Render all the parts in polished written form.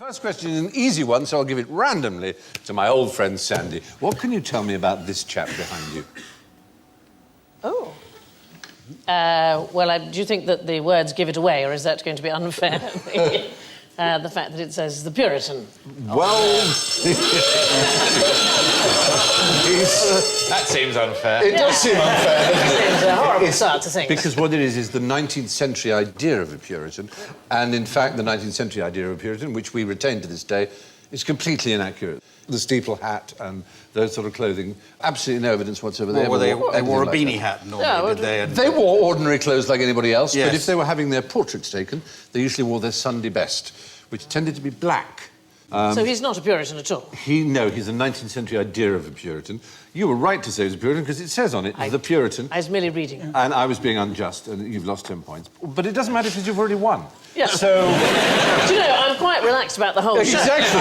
First question is an easy one, so I'll give it randomly to my old friend Sandi. What can you tell me about this chap behind you? Oh. Well, do you think that the words give it away, or is that going to be unfair? The fact that it says the Puritan. Well... That seems unfair. It does seem unfair, doesn't it? It's a horrible start to things. Because what it is the 19th century idea of a Puritan, and in fact the 19th century idea of a Puritan, which we retain to this day, is completely inaccurate. The steeple hat and those sort of clothing, absolutely no evidence whatsoever. They wore a beanie hat normally, did they? They wore ordinary clothes like anybody else, yes. But if they were having their portraits taken, they usually wore their Sunday best, which tended to be black. So he's not a Puritan at all? No, he's a 19th century idea of a Puritan. You were right to say he's a Puritan because it says on it, the Puritan. I was merely reading. And I was being unjust, and you've lost 10 points. But it doesn't matter because you've already won. Yeah. So... Do you know, I'm quite relaxed about the whole show. Exactly.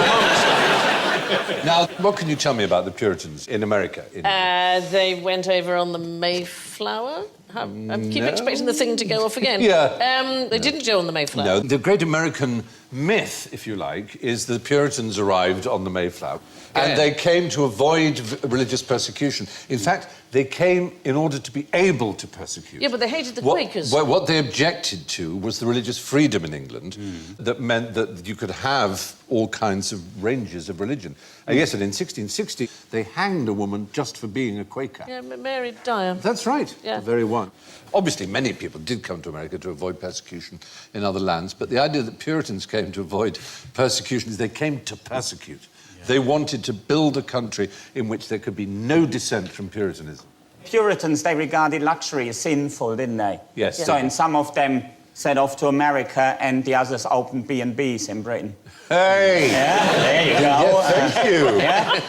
Now, what can you tell me about the Puritans in America? They went over on the Mayflower. I keep expecting the thing to go off again. Yeah. They didn't go on the Mayflower. No, the great American myth, if you like, is the Puritans arrived on the Mayflower. And they came to avoid religious persecution. In fact, they came in order to be able to persecute. Yeah, but they hated the Quakers. What they objected to was the religious freedom in England that meant that you could have all kinds of ranges of religion. And yes, and in 1660, they hanged a woman just for being a Quaker. Yeah, Mary Dyer. That's right, yeah. The very one. Obviously, many people did come to America to avoid persecution in other lands, but the idea that Puritans came to avoid persecution is they came to persecute. Yeah. They wanted to build a country in which there could be no dissent from Puritanism. Puritans, they regarded luxury as sinful, didn't they? Yes. So, and some of them set off to America and the others opened B&Bs in Britain. Hey! Yeah, there you go. Yeah, thank you. Yeah.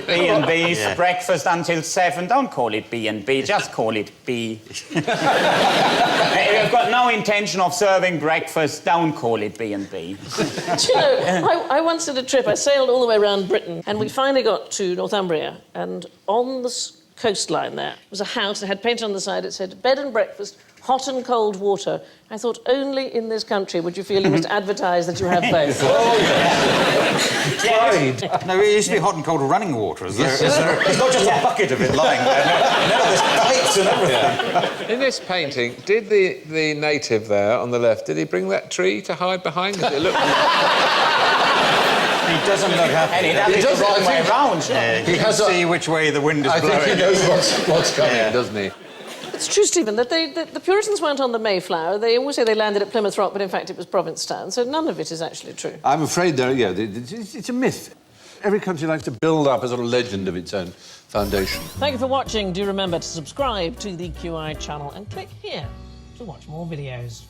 B&Bs, breakfast until 7. Don't call it B&B, just call it B. If you've got no intention of serving breakfast, don't call it B&B. Do you know, I once did a trip, I sailed all the way around Britain, and we finally got to Northumbria, and on the coastline there was a house that had painted on the side, it said, bed and breakfast, hot and cold water. I thought, only in this country would you feel you must advertise that you have both. Oh, yes. Pride. No, it used to be hot and cold running water, is there? Yes. It's not just a bucket of it lying there. No, there's pipes and everything. In this painting, did the native there on the left, did he bring that tree to hide behind? Did it look... He doesn't look happy. And it does the wrong way round. Yeah, he can see which way the wind is blowing. I think he knows what's coming, doesn't he? It's true, Stephen, that the Puritans weren't on the Mayflower. They always say they landed at Plymouth Rock, but in fact it was Provincetown, so none of it is actually true. I'm afraid, it's a myth. Every country likes to build up a sort of legend of its own foundation. Thank you for watching. Do remember to subscribe to the QI channel and click here to watch more videos.